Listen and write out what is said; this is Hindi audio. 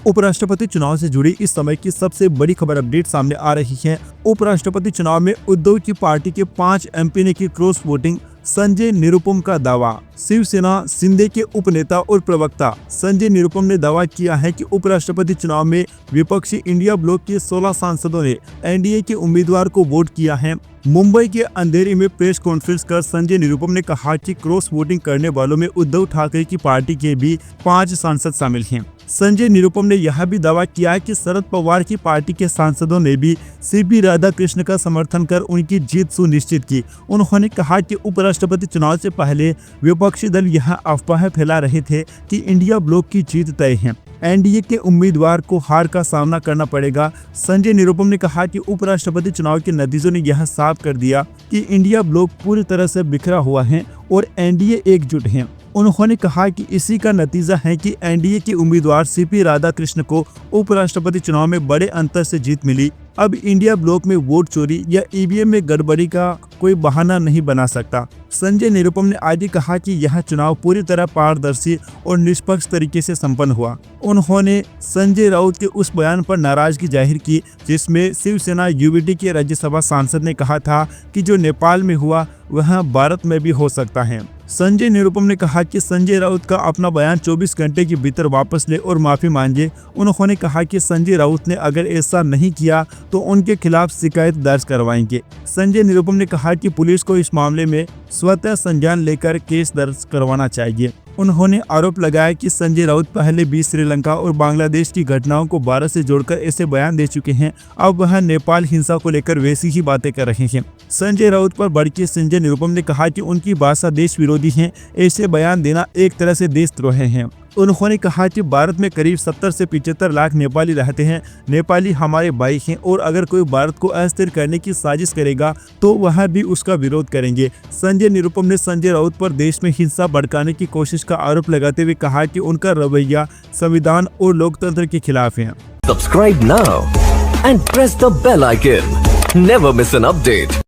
उपराष्ट्रपति चुनाव से जुड़ी इस समय की सबसे बड़ी खबर अपडेट सामने आ रही है। उपराष्ट्रपति चुनाव में उद्धव की पार्टी के 5 एमपी ने की क्रॉस वोटिंग, संजय निरुपम का दावा। शिवसेना शिंदे के उपनेता और प्रवक्ता संजय निरुपम ने दावा किया है कि उपराष्ट्रपति चुनाव में विपक्षी इंडिया ब्लॉक के 16 सांसदों ने एनडीए के उम्मीदवार को वोट किया है। मुंबई के अंधेरी में प्रेस कॉन्फ्रेंस कर संजय निरुपम ने कहा कि क्रॉस वोटिंग करने वालों में उद्धव ठाकरे की पार्टी के भी 5 सांसद शामिल हैं। संजय निरुपम ने यह भी दावा किया कि शरद पवार की पार्टी के सांसदों ने भी सीपी राधाकृष्ण का समर्थन कर उनकी जीत सुनिश्चित की। उन्होंने कहा कि उपराष्ट्रपति चुनाव से पहले विपक्षी दल यह अफवाह फैला रहे थे कि इंडिया ब्लॉक की जीत तय है, एनडीए के उम्मीदवार को हार का सामना करना पड़ेगा। संजय निरुपम ने कहा कि उपराष्ट्रपति चुनाव के नतीजों ने यह साफ कर दिया कि इंडिया ब्लॉक पूरी तरह से बिखरा हुआ है और एनडीए एकजुट है। उन्होंने कहा कि इसी का नतीजा है कि एनडीए के उम्मीदवार सीपी राधाकृष्ण को उपराष्ट्रपति चुनाव में बड़े अंतर से जीत मिली। अब इंडिया ब्लॉक में वोट चोरी या ईवीएम में गड़बड़ी का कोई बहाना नहीं बना सकता। संजय निरुपम ने आगे कहा कि यह चुनाव पूरी तरह पारदर्शी और निष्पक्ष तरीके से संपन्न हुआ। उन्होंने संजय राउत के उस बयान पर नाराजगी जाहिर की जिसमें शिवसेना यूबीटी के राज्यसभा सांसद ने कहा था कि जो नेपाल में हुआ वह भारत में भी हो सकता है। संजय निरुपम ने कहा कि संजय राउत का अपना बयान 24 घंटे के भीतर वापस ले और माफी मांगे। उन्होंने कहा कि संजय राउत ने अगर ऐसा नहीं किया तो उनके खिलाफ शिकायत दर्ज करवाएंगे। संजय निरुपम ने कहा कि पुलिस को इस मामले में स्वतः संज्ञान लेकर केस दर्ज करवाना चाहिए। उन्होंने आरोप लगाया कि संजय राउत पहले भी श्रीलंका और बांग्लादेश की घटनाओं को भारत से जोड़कर ऐसे बयान दे चुके हैं। अब वह नेपाल हिंसा को लेकर वैसी ही बातें कर रहे हैं। संजय राउत पर भड़के संजय निरुपम ने कहा कि उनकी भाषा देश विरोधी है, ऐसे बयान देना एक तरह से देशद्रोह है। उन्होंने कहा कि भारत में करीब 70 से 75 लाख नेपाली रहते हैं। नेपाली हमारे भाई हैं और अगर कोई भारत को अस्थिर करने की साजिश करेगा तो वह भी उसका विरोध करेंगे। संजय निरुपम ने संजय राउत पर देश में हिंसा भड़काने की कोशिश का आरोप लगाते हुए कहा कि उनका रवैया संविधान और लोकतंत्र के खिलाफ है। Subscribe now and press the bell icon. Never miss an update.